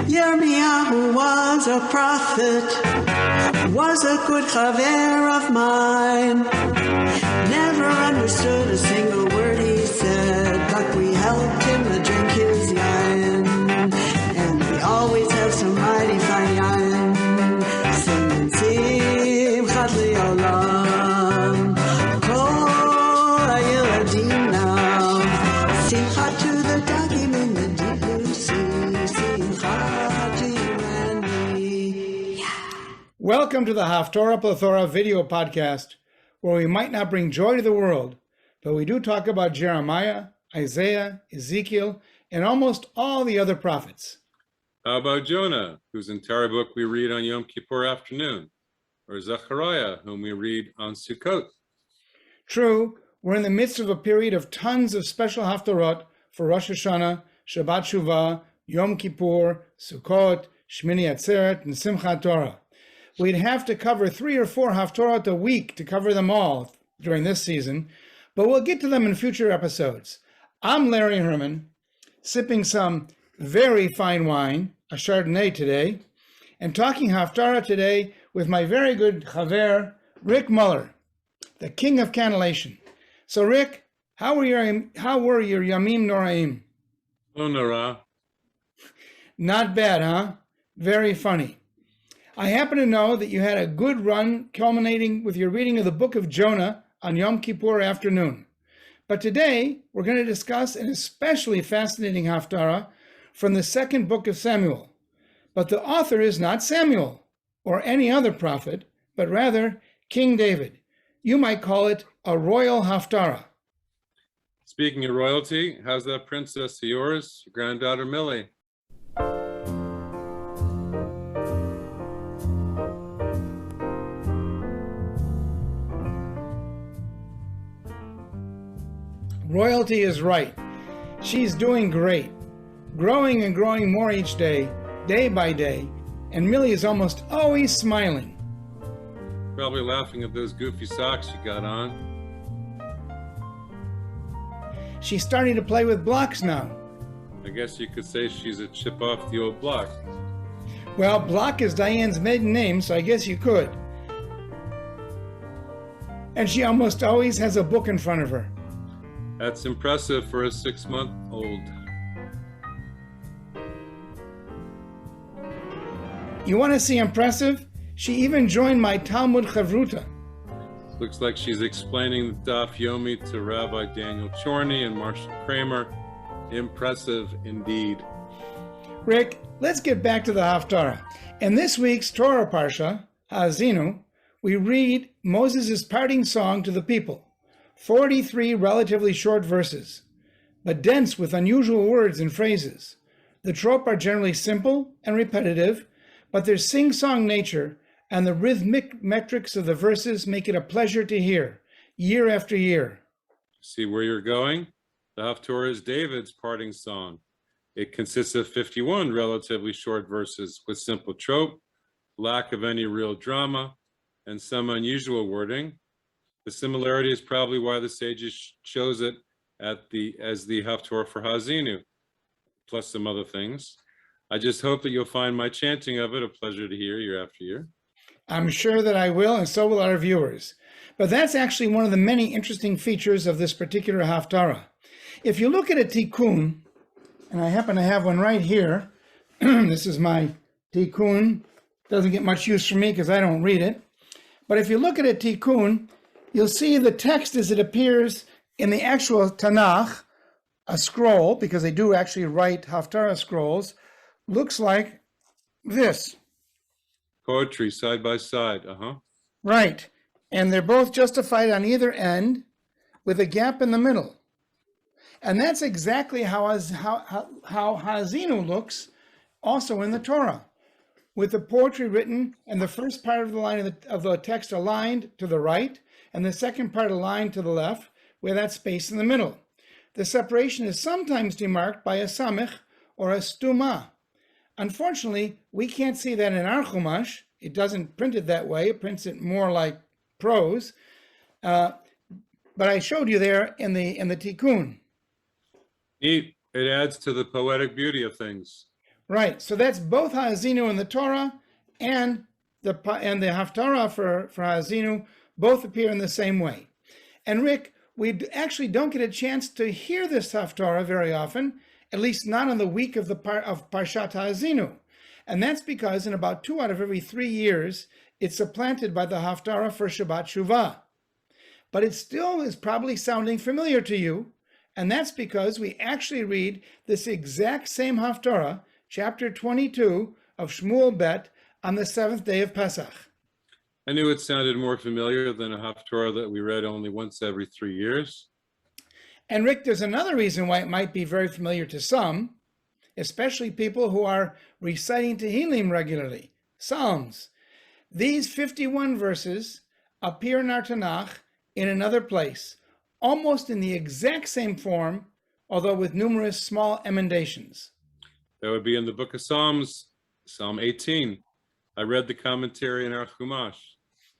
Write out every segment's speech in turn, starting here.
Yirmiyahu was a prophet, was a good chaver of mine. Never understood a single word he said, but we helped him to drink his yain. And we always have some mighty fine yain. Singing Simchat Le'olam, Kol HaYiladim now. Simchat to the dagim in the deep blue sea. Simchat to you and me. Welcome to the Haftarah Plethora video podcast, where we might not bring joy to the world, but we do talk about Jeremiah, Isaiah, Ezekiel, and almost all the other prophets. How about Jonah, whose entire book we read on Yom Kippur afternoon, or Zechariah, whom we read on Sukkot? True, we're in the midst of a period of tons of special Haftarot for Rosh Hashanah, Shabbat Shuvah, Yom Kippur, Sukkot, Shmini Atzeret, and Simchat Torah. We'd have to cover 3 or 4 Haftarot a week to cover them all during this season, but we'll get to them in future episodes. I'm Larry Herman, sipping some very fine wine, a Chardonnay today, and talking Haftarah today with my very good chaver, Rick Muller, the king of cannellation. So Rick, how were your Yamim Noraim? Oh, Nora. Not bad, huh? Very funny. I happen to know that you had a good run culminating with your reading of the book of Jonah on Yom Kippur afternoon. But today, we're going to discuss an especially fascinating Haftarah from the second book of Samuel. But the author is not Samuel or any other prophet, but rather King David. You might call it a royal Haftarah. Speaking of royalty, how's that princess of yours, your granddaughter Millie? Royalty is right. She's doing great, growing and growing more each day by day, and Millie is almost always smiling. Probably laughing at those goofy socks you got on. She's starting to play with blocks now. I guess you could say she's a chip off the old block. Well, Block is Diane's maiden name, so I guess you could. And she almost always has a book in front of her. That's impressive for a 6-month-old. You want to see impressive? She even joined my Talmud Chavruta. Looks like she's explaining the Daf Yomi to Rabbi Daniel Chorney and Marshall Kramer. Impressive indeed. Rick, let's get back to the Haftarah. In this week's Torah Parsha, Ha'azinu, we read Moses' parting song to the people. 43 relatively short verses, but dense with unusual words and phrases. The trope are generally simple and repetitive, but their sing-song nature and the rhythmic metrics of the verses make it a pleasure to hear, year after year. See where you're going? The Haftarah is David's parting song. It consists of 51 relatively short verses with simple trope, lack of any real drama, and some unusual wording. The similarity is probably why the sages chose it as the Haftarah for Ha'azinu, plus some other things. I just hope that you'll find my chanting of it a pleasure to hear year after year. I'm sure that I will, and so will our viewers. But that's actually one of the many interesting features of this particular Haftarah. If you look at a tikkun, and I happen to have one right here, this is my tikkun. Doesn't get much use from me because I don't read it. But if you look at a tikkun, you'll see the text as it appears in the actual Tanakh, a scroll, because they do actually write Haftarah scrolls, looks like this. Poetry side by side, Right, and they're both justified on either end with a gap in the middle. And that's exactly how Ha'azinu looks also in the Torah, with the poetry written and the first part of the line of the text aligned to the right, and the second part aligned to the left, with that space in the middle. The separation is sometimes demarked by a samech or a stuma. Unfortunately, we can't see that in our Chumash. It doesn't print it that way. It prints it more like prose. But I showed you there in the tikkun. Neat. It adds to the poetic beauty of things. Right. So that's both Ha'azinu in the Torah and the Haftarah for Ha'azinu both appear in the same way. And Rick, we actually don't get a chance to hear this Haftarah very often, at least not on the week of Parshat Ha'azinu. And that's because in about 2 out of every 3 years, it's supplanted by the Haftarah for Shabbat Shuvah. But it still is probably sounding familiar to you, and that's because we actually read this exact same Haftarah, chapter 22 of Shmuel Bet, on the 7th day of Pesach. I knew it sounded more familiar than a Haftarah that we read only once every 3 years. And Rick, there's another reason why it might be very familiar to some, especially people who are reciting Tehillim regularly, Psalms. These 51 verses appear in our Tanakh in another place, almost in the exact same form, although with numerous small emendations. That would be in the book of Psalms, Psalm 18. I read the commentary in our Chumash.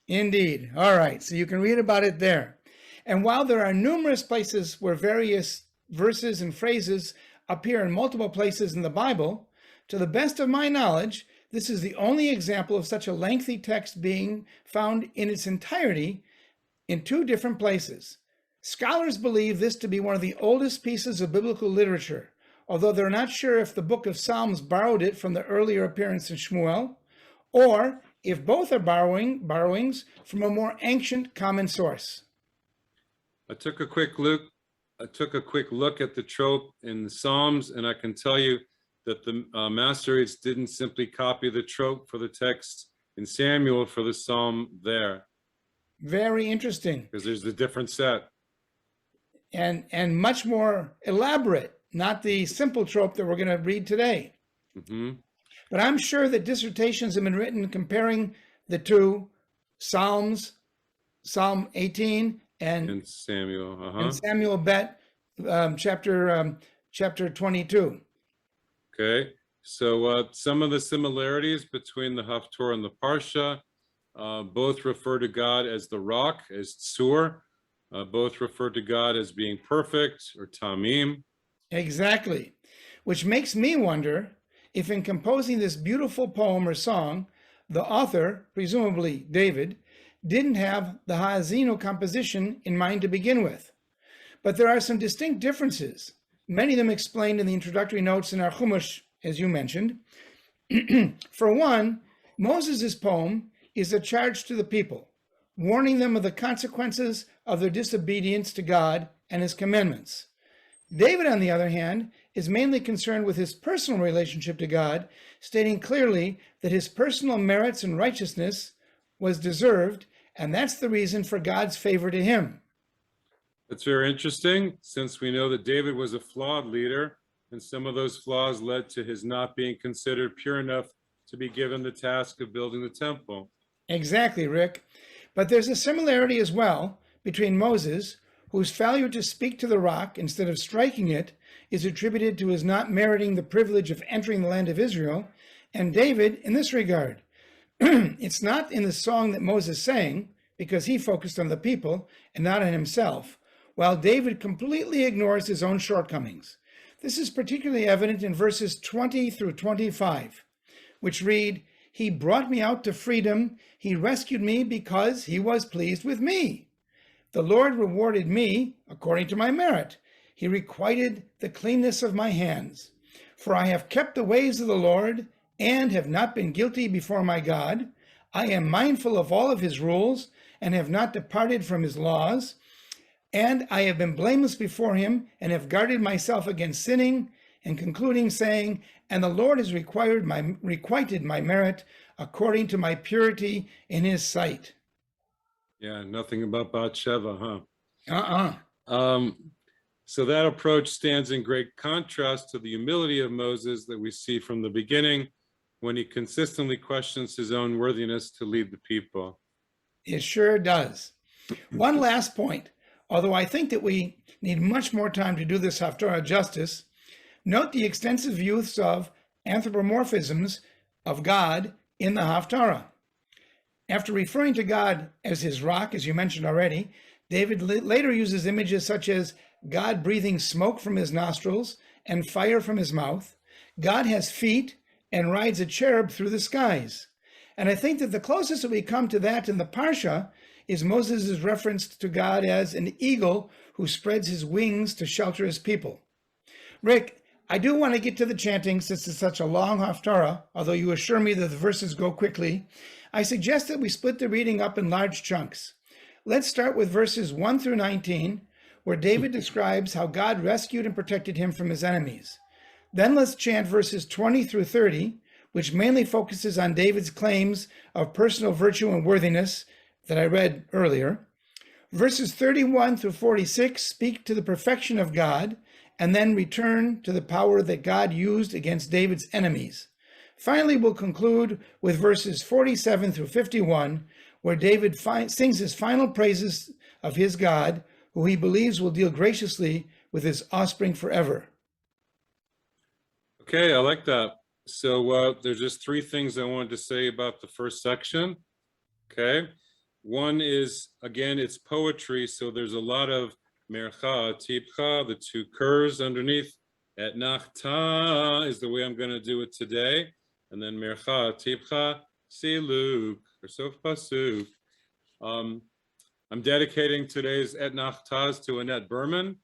Indeed. All right, so you can read about it there. And while there are numerous places where various verses and phrases appear in multiple places in the Bible, to the best of my knowledge, this is the only example of such a lengthy text being found in its entirety in 2 different places. Scholars believe this to be one of the oldest pieces of biblical literature, although they're not sure if the book of Psalms borrowed it from the earlier appearance in Shmuel, or if both are borrowings from a more ancient common source. I took a quick look at the trope in the Psalms, and I can tell you that the Masoretes didn't simply copy the trope for the text in Samuel for the Psalm there. Very interesting. Because there's a different set. And much more elaborate, not the simple trope that we're going to read today. Mm-hmm. But I'm sure that dissertations have been written comparing the 2 Psalms, Psalm 18 and Samuel, and Samuel Bet, chapter 22. Okay, so some of the similarities between the Haftarah and the Parsha, both refer to God as the rock, as Tzur. Both refer to God as being perfect, or Tamim. Exactly, which makes me wonder if in composing this beautiful poem or song, the author, presumably David, didn't have the Ha'azinu composition in mind to begin with. But there are some distinct differences, many of them explained in the introductory notes in our Chumash, as you mentioned. For one, Moses' poem is a charge to the people, warning them of the consequences of their disobedience to God and his commandments. David, on the other hand, is mainly concerned with his personal relationship to God, stating clearly that his personal merits and righteousness was deserved, and that's the reason for God's favor to him. That's very interesting, since we know that David was a flawed leader, and some of those flaws led to his not being considered pure enough to be given the task of building the temple. Exactly, Rick. But there's a similarity as well between Moses, whose failure to speak to the rock instead of striking it is attributed to his not meriting the privilege of entering the land of Israel, and David in this regard. It's not in the song that Moses sang, because he focused on the people and not on himself, while David completely ignores his own shortcomings. This is particularly evident in verses 20 through 25, which read, "He brought me out to freedom. He rescued me because he was pleased with me. The Lord rewarded me according to my merit. He requited the cleanness of my hands. For I have kept the ways of the Lord and have not been guilty before my God. I am mindful of all of his rules and have not departed from his laws. And I have been blameless before him and have guarded myself against sinning," and concluding saying, "And the Lord has requited my merit according to my purity in his sight." Yeah, nothing about Bathsheba, huh? Uh-uh. So that approach stands in great contrast to the humility of Moses that we see from the beginning, when he consistently questions his own worthiness to lead the people. It sure does. One last point, although I think that we need much more time to do this Haftarah justice, note the extensive use of anthropomorphisms of God in the Haftarah. After referring to God as his rock, as you mentioned already, David later uses images such as God breathing smoke from his nostrils and fire from his mouth, God has feet and rides a cherub through the skies. And I think that the closest that we come to that in the Parsha is Moses' reference to God as an eagle who spreads his wings to shelter his people. Rick, I do want to get to the chanting since it's such a long Haftarah, although you assure me that the verses go quickly. I suggest that we split the reading up in large chunks. Let's start with verses 1 through 19, where David describes how God rescued and protected him from his enemies. Then let's chant verses 20 through 30, which mainly focuses on David's claims of personal virtue and worthiness that I read earlier. Verses 31 through 46 speak to the perfection of God and then return to the power that God used against David's enemies. Finally, we'll conclude with verses 47 through 51, where David sings his final praises of his God, who he believes will deal graciously with his offspring forever. Okay, I like that. So there's just three things I wanted to say about the first section. Okay, one is, again, it's poetry, so there's a lot of mercha, tipcha, the two curves underneath. Etnachta is the way I'm going to do it today. And then mercha, tipcha, siluk, or sof pasuk. I'm dedicating today's etnachtas to Annette Berman.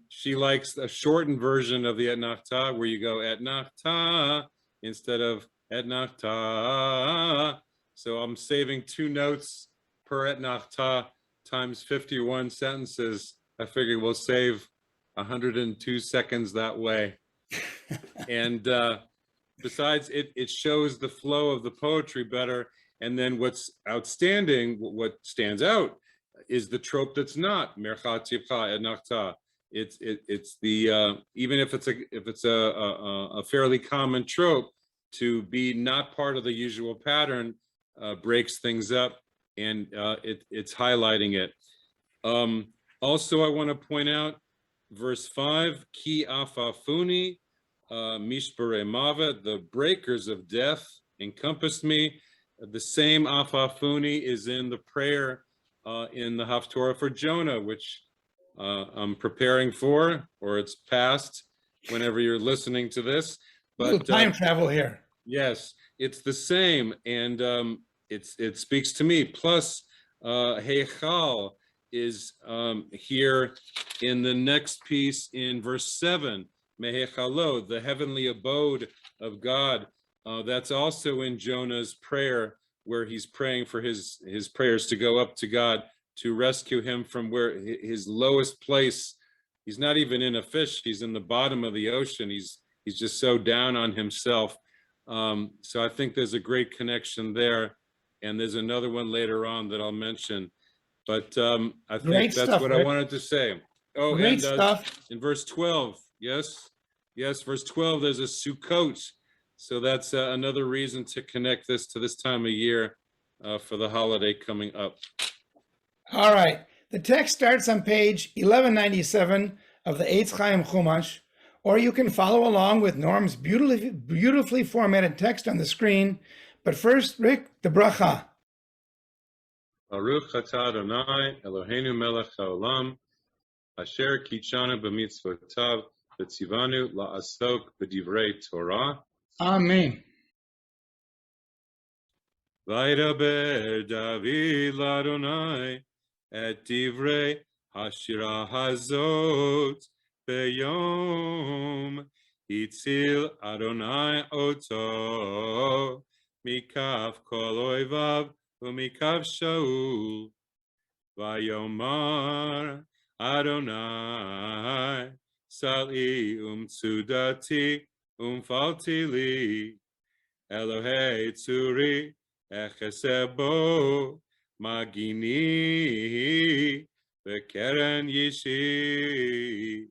She likes a shortened version of the etnachta where you go etnachta instead of etnachta. So I'm saving 2 notes per etnachta times 51 sentences. I figure we'll save 102 seconds that way. And besides, it shows the flow of the poetry better. And then what's outstanding, what stands out, is the trope that's not mercha, tipcha, etnachta. It's the even if it's a fairly common trope, to be not part of the usual pattern breaks things up, and it's highlighting it. Also, I want to point out verse 5, ki afafuni mishbare mavet, the breakers of death encompassed me. The same afafuni is in the prayer in the Haftarah for Jonah, which I'm preparing for, or it's past whenever you're listening to this. But time travel here. Yes, it's the same, and it speaks to me. Plus, Heichal is here in the next piece in verse 7, Mehechalo, the heavenly abode of God. That's also in Jonah's prayer, where he's praying for his prayers to go up to God to rescue him from where his lowest place. He's not even in a fish, he's in the bottom of the ocean. He's just so down on himself. So I think there's a great connection there. And there's another one later on that I'll mention. But I think that's what Rick. I wanted to say. Oh, great stuff. In verse 12, yes, verse 12, there's a Sukkot. So that's another reason to connect this to this time of year for the holiday coming up. All right. The text starts on page 1197 of the Eitz Chaim Chumash, or you can follow along with Norm's beautifully formatted text on the screen. But first, Rick, the bracha. Baruch atah Adonai Eloheinu melech haolam, asher kitshanu b'mitzvotav v'tzivanu la'asok b'divrei torah. Amen. Vaydaber David l'Adonai et divrei hashira hazot beyom hitzil Adonai oto mikaf kol oivav umikav Shaul vayomar Adonai sali tzudati falti li Elohei tzuri echesebo magini v'keren yishi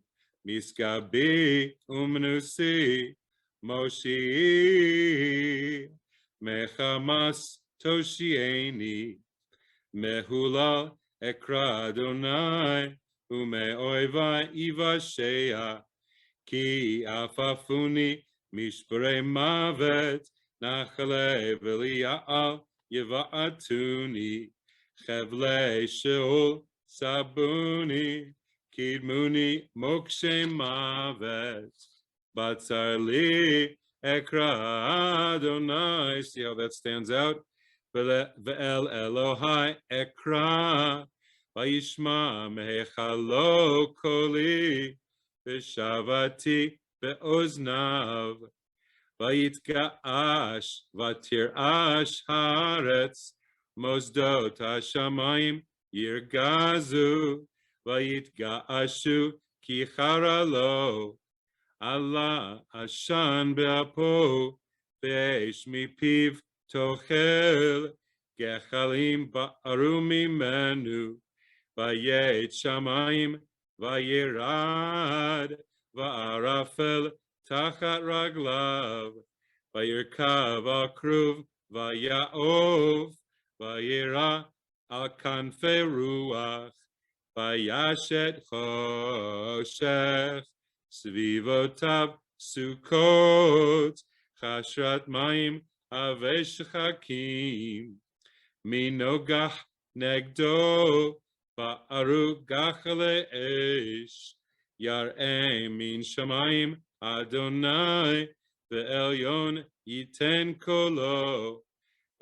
miskabi umnusi moshi mechamas toshieni mehulal ekra Adonai umeoivai ivashea ki afafuni mishpere mavet nachale v'liya'al yeva'atuni chevle sheol sabuni kidmuni mokshe mavet Batzar li ekra Adonai. See how that stands out? Ve'el Elohai ekra. Vayishma mehechalo koli. V'shavati be'oznav. Vayitga'ash vatir'ash haaretz. Mosdot hashamayim yirgazu. Vayitga'ashu ki charalo. Allah ashan be'apo. Ve'esh mipiv tochel. Gechalim ba'aru mimenu. Vayet shamayim vayirad. Va'arafel tachat raglav. Vayirkav al kruv. Vaya'ov. Vayira al kanfei ruach. Vayashet choshech. Svivotav sukot. Chashrat mayim avesh chakim. Minogach negdo. Ba'aru gachale esh. Yar'e min shamayim Adonai. Ve'elyon yiten kolo.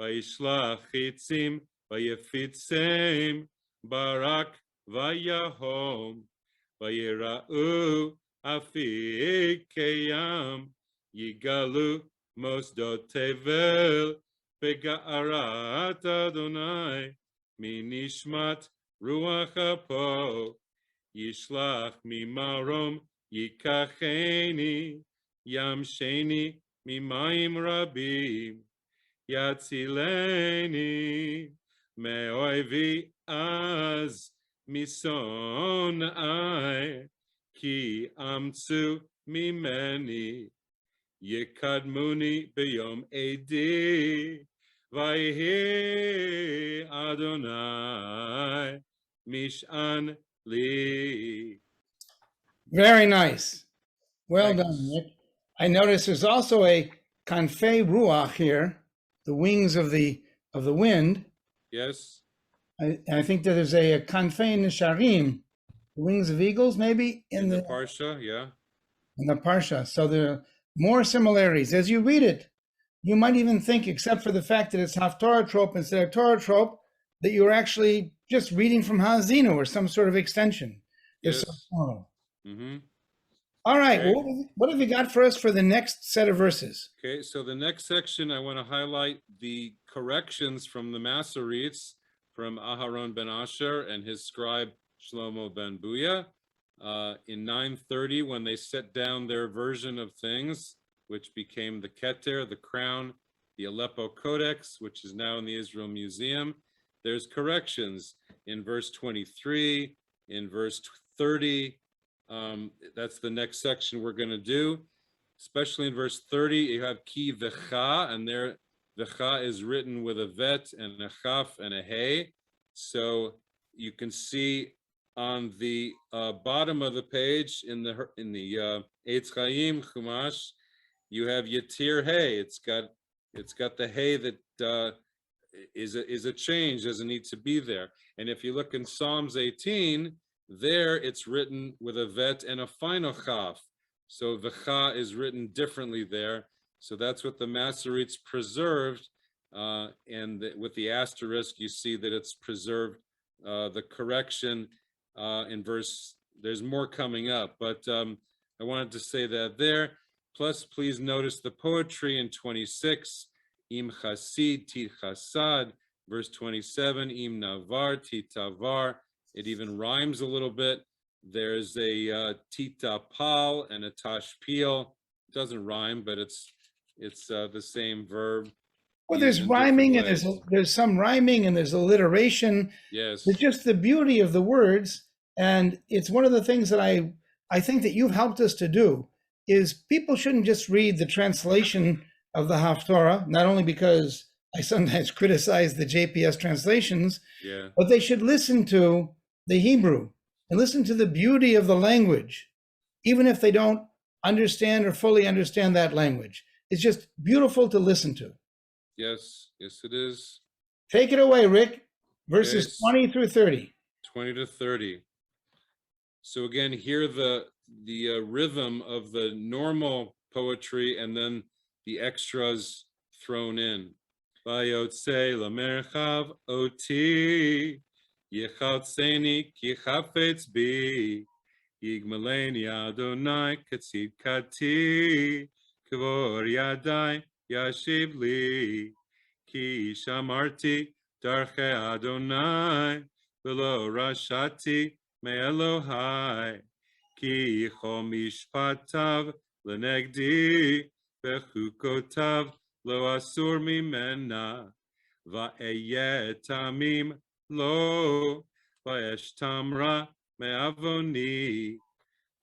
Vayishlach chitzim. Vayefitzem. Barak vayahom. Vayira'u afikeyam. Yigalu mosdot tevel. Bega'arat Adonai. Minishmat ruach apo. Yishlach mimarom yikacheni. Yamsheni mimayim rabim. Yatzileni me'oivi az misonai. Ki amtsu mimeni. Yekadmuni beyom edi. Vayhi Adonai Mish'an li. Very nice. Well Thanks. done, Nick. I notice there's also a kanfei ruach here, the wings of the wind. Yes, I think that there's a kanfei nisharim, the wings of eagles, maybe in the Parsha, yeah. in the Parsha. So there are more similarities. As you read it, you might even think, except for the fact that it's Haftarah trope instead of Torah trope, that you're actually just reading from Ha'azinu or some sort of extension. Yes. Mm-hmm. All right, Okay. well, what have you got for us for the next set of verses? Okay, so the next section, I want to highlight the corrections from the Masoretes from Aharon ben Asher and his scribe Shlomo ben Buya. In 930, when they set down their version of things, which became the Keter, the crown, the Aleppo Codex, which is now in the Israel Museum, there's corrections in verse 23, in verse 30. That's the next section we're going to do. Especially in verse 30, you have ki v'cha, and there v'cha is written with a vet and a chaf and a hey. So you can see on the bottom of the page in the Eitz Chaim Chumash, you have Yatir Hey. It's got the hey that is a change, doesn't need to be there. And if you look in Psalms 18, there it's written with a vet and a final chaf. So the cha is written differently there. So that's what the Masoretes preserved. And with the asterisk, you see that it's preserved the correction in verse. There's more coming up, but I wanted to say that there. Plus, please notice the poetry in 26. Im chasid tit chasad. Verse 27. Im navar tit tavar. It even rhymes a little bit. There's a tita pal and a tashpil. It doesn't rhyme, but it's the same verb. Well, there's rhyming and there's some rhyming and there's alliteration. Yes. It's just the beauty of the words, and it's one of the things that I think that you've helped us to do is people shouldn't just read the translation of the Haftarah, not only because I sometimes criticize the JPS translations, yeah, but they should listen to the Hebrew and listen to the beauty of the language, even if they don't understand or fully understand that language. It's just beautiful to listen to. Yes, yes, it is. Take it away, Rick. Verses 20 through 30. 20 to 30. So again, here the rhythm of the normal poetry and then the extras thrown in. Vayotze lamerchav oti yechatzeni ki chafetz bi yigmaleni Adonai katzidkati kavor yadai yashiv li ki shamarti darche Adonai v'lo rashati me'elohai ki chol mishpatav lenegdi v'chukotav lo asur mimena va'eye tamim lo va'esh tamra me'avoni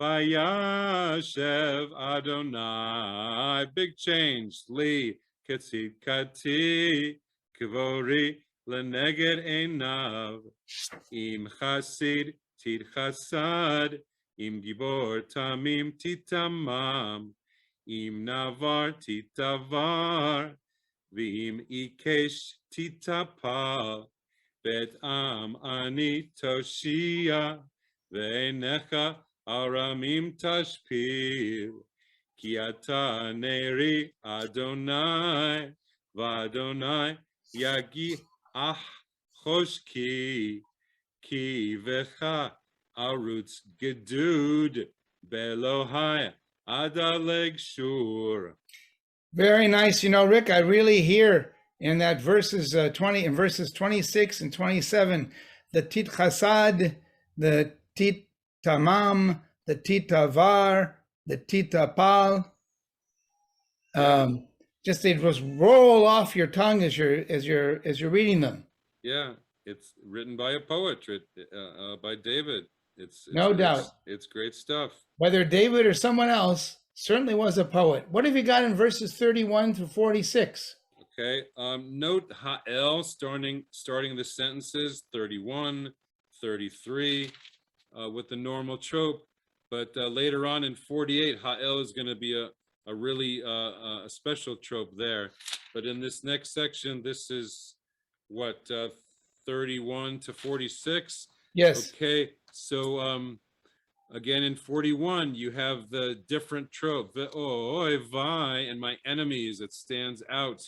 va'yashev Adonai. Big change. Li ketzidkati kavori leneged einav im chasid tidchasad im gibor tamim titamam im navar titavar v'im ikesh titapal bet am ani toshia ve'enecha aramim tashpil ki ata neri Adonai v'Adonai yagi choshki ki vecha arutz gedud belohai adaleg shur. Very nice. You know, Rick, I really hear in that verses 26 and 27, the tit chasad, the tit tamam, the tit tavar, the tit tapal. Just they just roll off your tongue as you're reading them. Yeah, it's written by a poet, by David. It's no doubt. It's great stuff. Whether David or someone else certainly was a poet. What have you got in verses 31 through 46? Okay, note Ha'el starting the sentences 31, 33 with the normal trope, but later on in 48, Ha'el is going to be a really a special trope there. But in this next section, this is what 31 to 46. Yes. Okay, so again in 41 you have the different trope, ve'oivai, and my enemies. It stands out.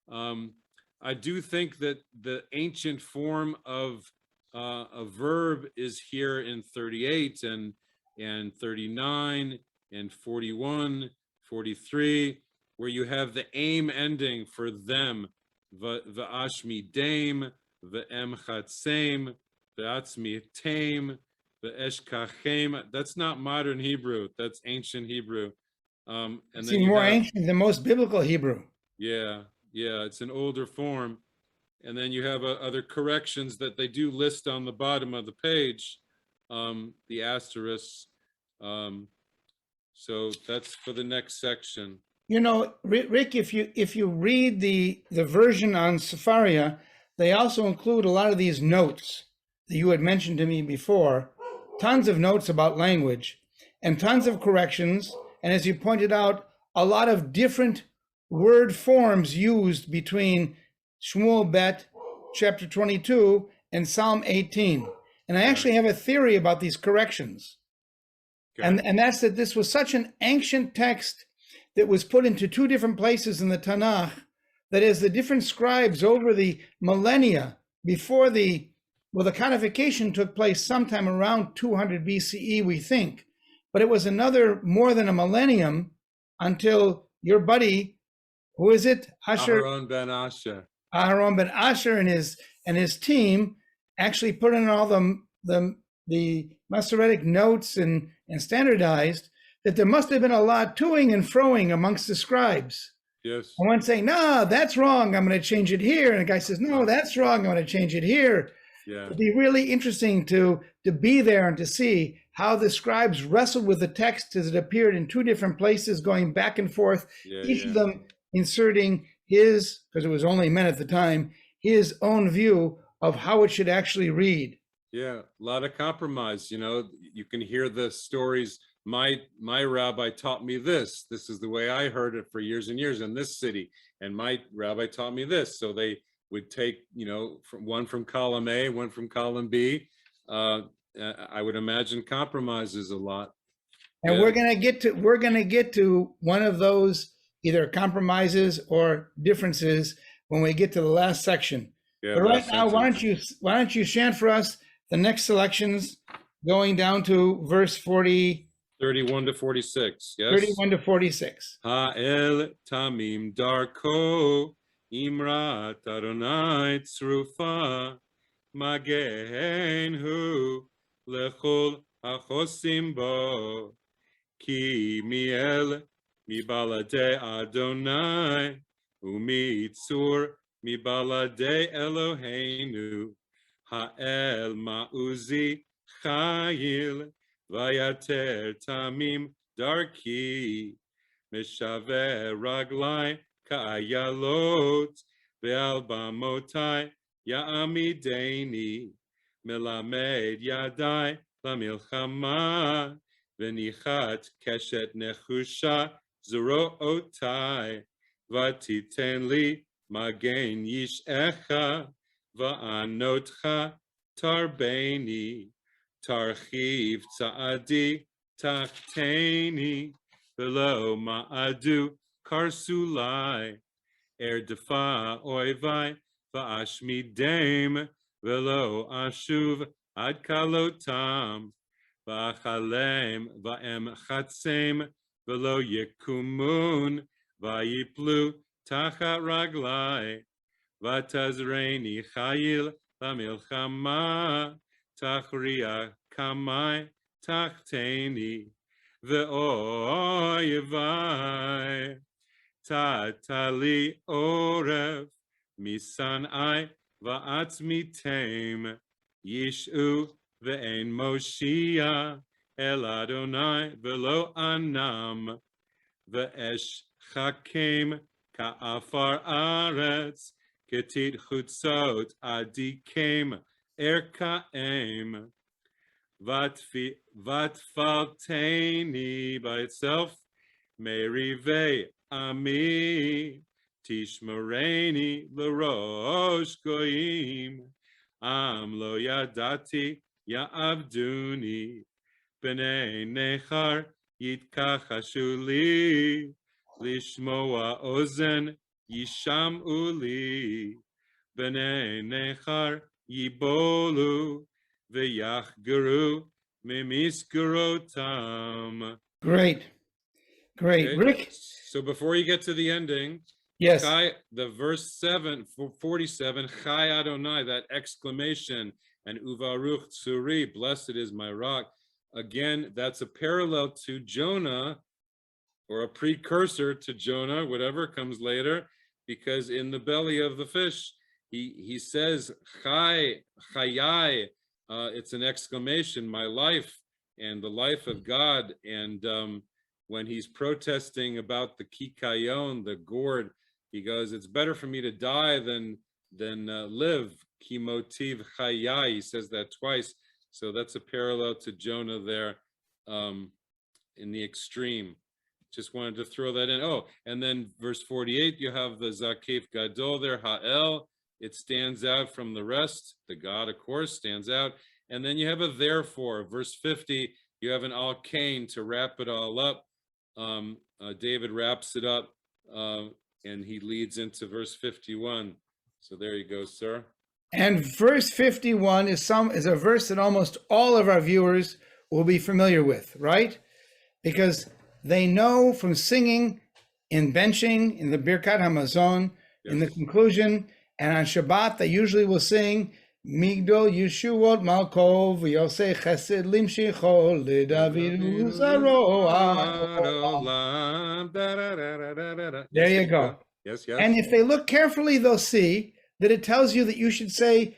I do think that the ancient form of a verb is here in 38 and 39 and 41, 43, where you have the aim ending for them, v'ashmi dame, v'em chatzem, v'atzmi tame, v'eshkachem. That's not modern Hebrew. That's ancient Hebrew. And it's then even more ancient than most biblical Hebrew. Yeah, it's an older form. And then you have other corrections that they do list on the bottom of the page, the asterisks. So that's for the next section. You know, Rick, if you read the version on Sefaria, they also include a lot of these notes that you had mentioned to me before, tons of notes about language and tons of corrections. And as you pointed out, a lot of different word forms used between Shmuel Bet, chapter 22, and Psalm 18. And I actually have a theory about these corrections. Okay. And that's that this was such an ancient text that was put into two different places in the Tanakh, that as the different scribes over the millennia before the codification took place sometime around 200 BCE, we think, but it was another more than a millennium until your buddy, who is it? Aharon ben Asher. Aharon ben Asher and his team actually put in all the Masoretic notes and standardized that there must have been a lot toing and froing amongst the scribes. Yes. And one saying, no, that's wrong, I'm going to change it here. And the guy says, no, that's wrong, I'm going to change it here. Yeah. It'd be really interesting to be there and to see how the scribes wrestled with the text as it appeared in two different places, going back and forth, each of them inserting his, because it was only men at the time, his own view of how it should actually read. Yeah, a lot of compromise. You know, you can hear the stories. My rabbi taught me this. This is the way I heard it for years and years in this city. And my rabbi taught me this. So they would take, one from column A, one from column B. I would imagine compromises a lot. And Yeah. we're gonna get to one of those either compromises or differences when we get to the last section. Yeah, But right last now, sentence. why don't you chant for us the next selections going down to verse 31 to 46. Yes. 31 to 46. Ha'el tamim darko imrat Adonai tzrufa magen hu lechol hachosim bo ki miel mibalade Adonai umitzur mibalade Eloheinu ha'el ma'uzi chayil vayater tamim darki Meshave raglai ka'ayalot ve'al bamotai ya'amideni melamed yadai lamilchama v'nichat keshet nechusha zrootai v'titen li magen yishecha va'anotcha tarbeni tarchiv tza'adi tachteni Below ma'adu karsulai erdefa oivai va'ashmidem velo ashuv ad kalotam va'achalem va'em chatzem velo yekumun va'yiplu tachat raglai va'tazreini chayil lamilchama tachria kamai tachteni Ve'oyevai tatali oref misanai va'atzmitem yishu ve'en moshia el Adonai ve'lo anam ve'esh chakem ka'afar aretz ketit chutzot adikem erkaem Vatfalteni by itself, Merive Ami, Tishmareni L'Rosh Goyim, Am Lo Yadati Ya'avduni, B'nei Nechar Yitkachashuli, Lishmoa Ozen Yisham Uli, B'nei Nechar Yibolu, V'yachgeru mimisgerotam. Great. Okay. Rick? So before you get to the ending, Yes. the verse 47, Chai Adonai, that exclamation, and Uvaruch Tzuri, blessed is my rock. Again, that's a parallel to Jonah, or a precursor to Jonah, whatever comes later, because in the belly of the fish, he says, Chai, Chayai, it's an exclamation, my life and the life of God. And when he's protesting about the kikayon, the gourd, he goes, it's better for me to die than live. Kimotiv chayai, he says that twice. So that's a parallel to Jonah there in the extreme. Just wanted to throw that in. Oh, and then verse 48, you have the Zakef Gadol there, Ha'el. It stands out from the rest. The God, of course, stands out. And then you have a therefore. Verse 50, you have an al-kain to wrap it all up. David wraps it up, and he leads into verse 51. So there you go, sir. And verse 51 is a verse that almost all of our viewers will be familiar with, right? Because they know from singing in benching, in the Birkat HaMazon, yes, in the conclusion, and on Shabbat, they usually will sing Migdol Yeshuot Malkov Yosei Chesed Limshicho LeDavid Uzaroa. There you go. Yes, yes. And if they look carefully, they'll see that it tells you that you should say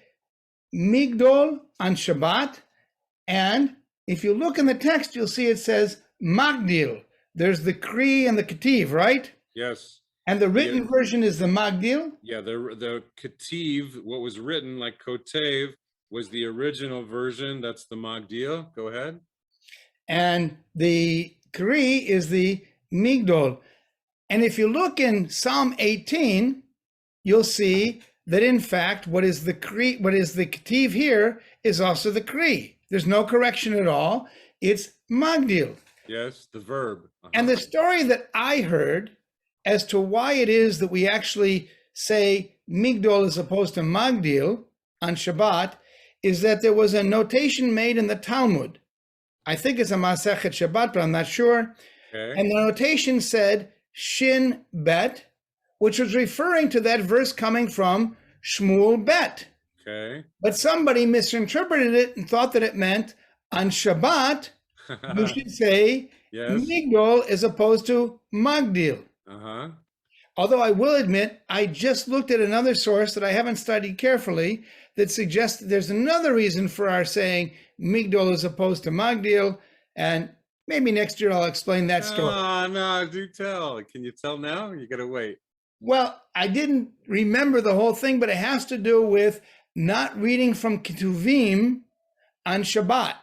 Migdol on Shabbat. And if you look in the text, you'll see it says Magdil. There's the Kri and the Ketiv, right? Yes. And the written version is the Magdil? Yeah, the Ketiv, what was written like Kotev, was the original version. That's the Magdil. Go ahead. And the Kri is the Migdol. And if you look in Psalm 18, you'll see that in fact, what is the Ketiv here is also the Kri. There's no correction at all. It's Magdil. Yes, the verb. And the story that I heard as to why it is that we actually say migdol as opposed to magdil on Shabbat is that there was a notation made in the Talmud. I think it's a Masechet Shabbat, but I'm not sure. Okay. And the notation said Shin Bet, which was referring to that verse coming from Shmuel Bet. Okay. But somebody misinterpreted it and thought that it meant on Shabbat, you should say Yes. migdol as opposed to magdil. Uh-huh. Although I will admit, I just looked at another source that I haven't studied carefully that suggests that there's another reason for our saying migdol as opposed to magdil, and maybe next year I'll explain that story. No, do tell. Can you tell now? You gotta wait. Well, I didn't remember the whole thing, but it has to do with not reading from Ketuvim on Shabbat.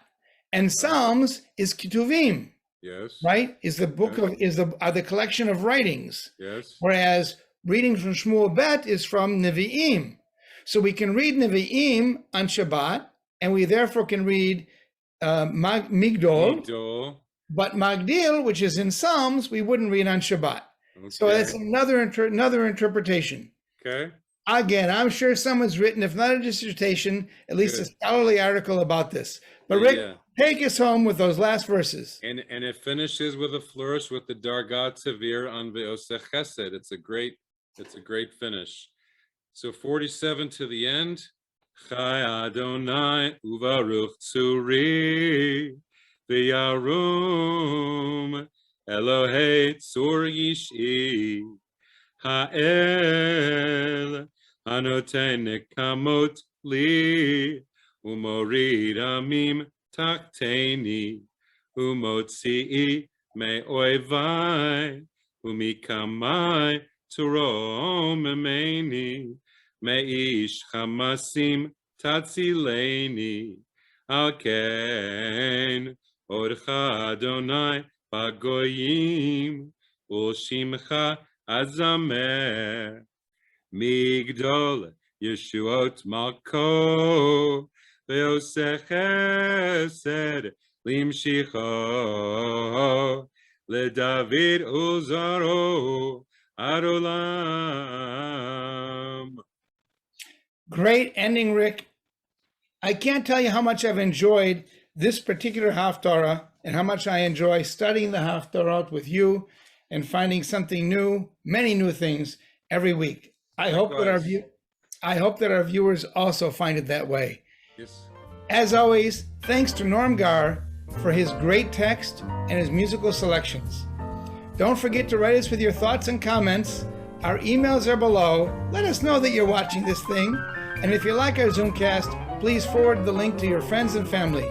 And Psalms is Ketuvim, Yes. right? Is the book of are the collection of writings. Yes. Whereas reading from Shmuel Bet is from Nevi'im. So we can read Nevi'im on Shabbat, and we therefore can read Migdol, Migdol. but Magdil, which is in Psalms, we wouldn't read on Shabbat. Okay. So that's another interpretation. Okay. Again, I'm sure someone's written, if not a dissertation, at least a scholarly article about this. But Rick, take us home with those last verses. And it finishes with a flourish with the Dargat Tavir on Ve'oseh Chesed. It's a great finish. So 47 to the end. Chai Adonai uvaruch tzuri v'yarum Elohei tzur yishi ha'el hanoten nekamot li umorid amim takteni umotzi'i me'oivai umikamai turom memeni Meish Hamasim Tatzileni Alken Orcha Adonai Bagoyim Ulshimcha Azamer Migdol Yeshuot Malko Ve'oseh Chesed Limshicho LeDavid Uzaro Adolam. Great ending, Rick. I can't tell you how much I've enjoyed this particular Haftarah and how much I enjoy studying the Haftarah with you and finding something new, many new things every week. I hope that our viewers also find it that way. Yes. As always, thanks to Norm Gar for his great text and his musical selections. Don't forget to write us with your thoughts and comments. Our emails are below. Let us know that you're watching this thing. And if you like our Zoomcast, please forward the link to your friends and family.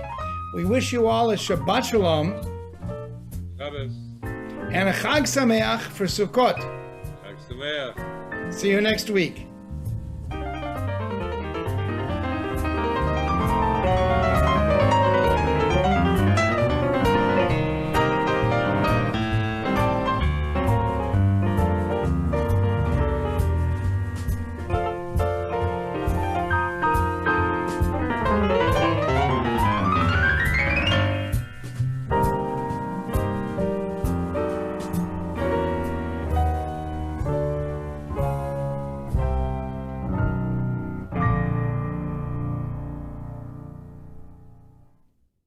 We wish you all a Shabbat Shalom Shabbos. and a Chag Sameach for Sukkot. Chag Sameach. See you next week.